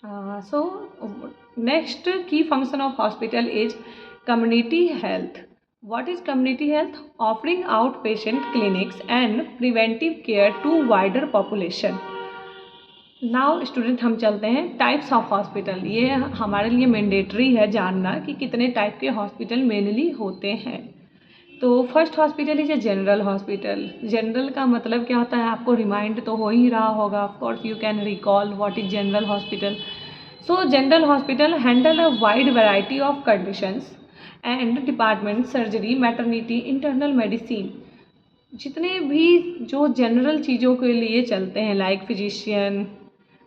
So next key function of hospital is community health. What is community health? Offering outpatient clinics and preventive care to wider population. Now student हम चलते हैं types of hospital. ये हमारे लिए mandatory है जानना कि कितने टाइप के हॉस्पिटल मेनली होते हैं। तो first hospital is a general hospital. General का मतलब क्या होता है आपको रिमाइंड तो हो ही रहा होगा। Of course you can recall what is general hospital. So general hospital handle a wide variety of conditions and department, surgery, maternity, internal medicine, जितने भी जो जनरल चीज़ों के लिए चलते हैं लाइक फिजिशियन,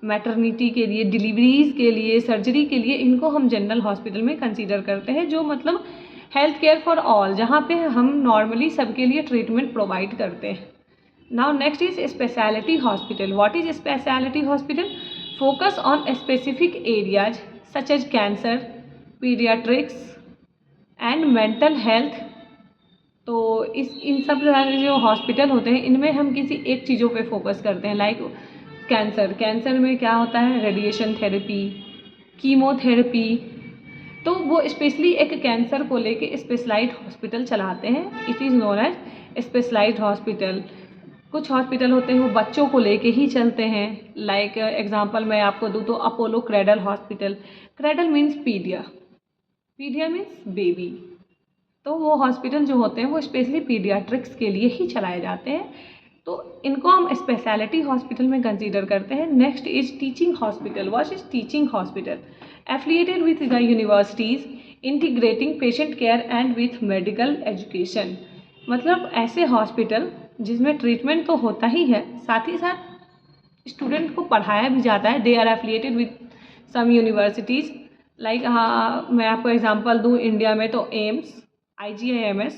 मैटरनिटी के लिए, डिलीवरीज़ के लिए, सर्जरी के लिए, इनको हम जनरल हॉस्पिटल में कंसीडर करते हैं। जो मतलब हेल्थ केयर फॉर ऑल, जहाँ पे हम नॉर्मली सबके लिए ट्रीटमेंट प्रोवाइड करते हैं। Now next is speciality hospital. What is speciality hospital? Focus on specific areas such as cancer, paediatrics and mental health. तो इन सब जो हॉस्पिटल होते हैं इनमें हम किसी एक चीज़ों पे फोकस करते हैं। लाइक कैंसर में क्या होता है? Radiation therapy, chemotherapy. तो वो स्पेशली एक कैंसर को लेके स्पेशलाइज्ड हॉस्पिटल चलाते हैं। It is known as specialised hospital. कुछ हॉस्पिटल होते हैं वो बच्चों को लेके ही चलते हैं। लाइक एग्जांपल मैं आपको दूँ तो Apollo cradle hospital. Cradle means pedia, pedia means baby. तो वो हॉस्पिटल जो होते हैं वो स्पेशली पीडियाट्रिक्स के लिए ही चलाए जाते हैं। तो इनको हम स्पेशलिटी हॉस्पिटल में कंसीडर करते हैं। Next is teaching hospital. What is teaching hospital? Affiliated with the universities, integrating patient care and with medical education. मतलब ऐसे हॉस्पिटल जिसमें ट्रीटमेंट तो होता ही है, साथ ही साथ स्टूडेंट को पढ़ाया भी जाता है। They are affiliated with some universities. Like हाँ, मैं आपको एग्जांपल दूँ, इंडिया में तो AIIMS, IGIMS,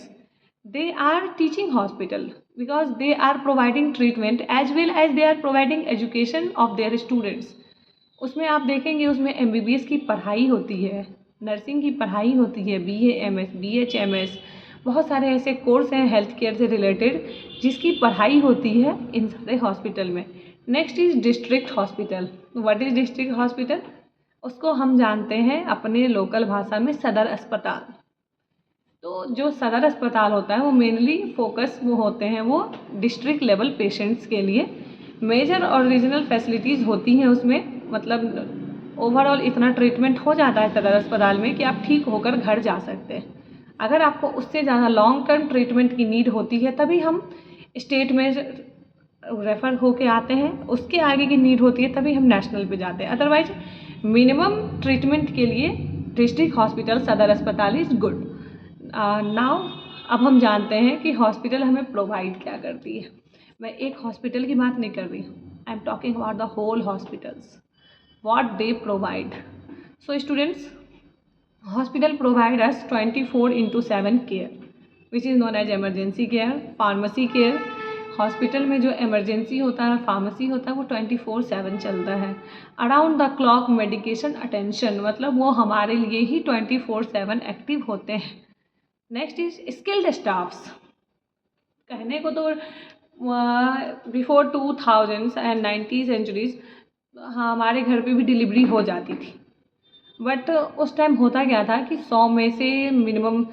they are teaching hospital because they are providing treatment as well as they are providing education of their students. उसमें आप देखेंगे उसमें MBBS की पढ़ाई होती है, नर्सिंग की पढ़ाई होती है, BA MS, BHMS, बहुत सारे ऐसे कोर्स हैं हेल्थ केयर से रिलेटेड जिसकी पढ़ाई होती है इन सारे हॉस्पिटल में। Next is district hospital. What is district hospital? उसको हम जानते हैं अपने लोकल भाषा में सदर अस्पताल। तो जो सदर अस्पताल होता है वो मेनली फोकस वो होते हैं वो डिस्ट्रिक्ट लेवल पेशेंट्स के लिए। मेजर और रीजनल फैसिलिटीज़ होती हैं उसमें। मतलब ओवरऑल इतना ट्रीटमेंट हो जाता है सदर अस्पताल में कि आप ठीक होकर घर जा सकते हैं। अगर आपको उससे ज़्यादा लॉन्ग टर्म ट्रीटमेंट की नीड होती है तभी हम स्टेट में रेफ़र होके आते हैं। उसके आगे की नीड होती है तभी हम नेशनल पे जाते हैं। अदरवाइज मिनिमम ट्रीटमेंट के लिए डिस्ट्रिक्ट हॉस्पिटल, सदर अस्पताल इज़ गुड। नाउ अब हम जानते हैं कि हॉस्पिटल हमें प्रोवाइड क्या करती है। मैं एक हॉस्पिटल की बात नहीं कर रही, I am talking about the whole hospitals, what they provide. So students, hospital provide us 24/7 care which is known as emergency care, pharmacy care. Hospital में जो इमरजेंसी होता है, फार्मेसी होता है, वो 24/7 चलता है। Around the clock medication attention, मतलब वो हमारे लिए ही 24/7 एक्टिव होते हैं। Next is skilled staffs. कहने को तो बिफोर 2000s एंड 90 सेंचुरीज हमारे घर पे भी डिलीवरी हो जाती थी। बट उस टाइम होता क्या था कि 100 में से मिनिमम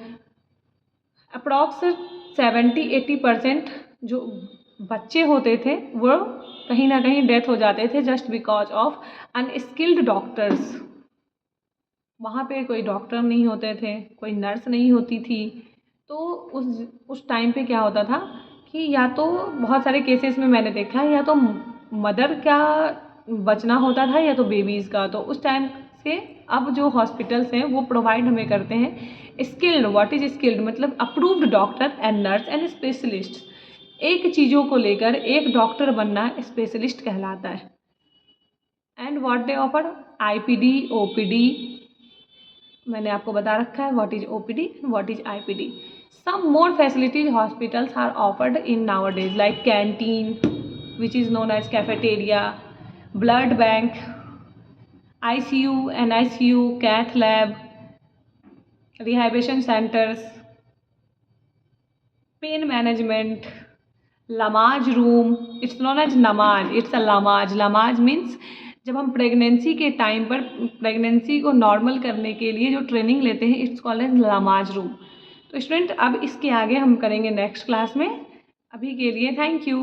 अप्रॉक्स 70-80% जो बच्चे होते थे वो कहीं ना कहीं डेथ हो जाते थे just because of unskilled doctors. वहाँ पे कोई डॉक्टर नहीं होते थे, कोई नर्स नहीं होती थी। तो उस टाइम पे क्या होता था कि या तो बहुत सारे केसेस में मैंने देखा है या तो मदर का बचना होता था या तो बेबीज़ का। तो उस टाइम से अब जो हॉस्पिटल्स हैं वो प्रोवाइड हमें करते हैं स्किल्ड। What is skilled? मतलब approved doctor and nurse and specialist. एक चीज़ों को लेकर एक डॉक्टर बनना स्पेशलिस्ट कहलाता है। And what they offer? IPD, OPD। मैंने आपको बता रखा है what is OPD, what is IPD। Some more facilities hospitals are offered in nowadays like canteen which is known as cafeteria, blood bank, ICU, NICU, cath lab, rehabilitation centres, pain management, Lamaze room. It's known as नमाज, it's a Lamaze. Lamaze means जब हम pregnancy के time पर pregnancy को normal करने के लिए जो ट्रेनिंग लेते हैं, इट्स कॉल्ड एज लामाज रूम। तो स्टूडेंट अब इसके आगे हम करेंगे नेक्स्ट क्लास में। अभी के लिए थैंक यू।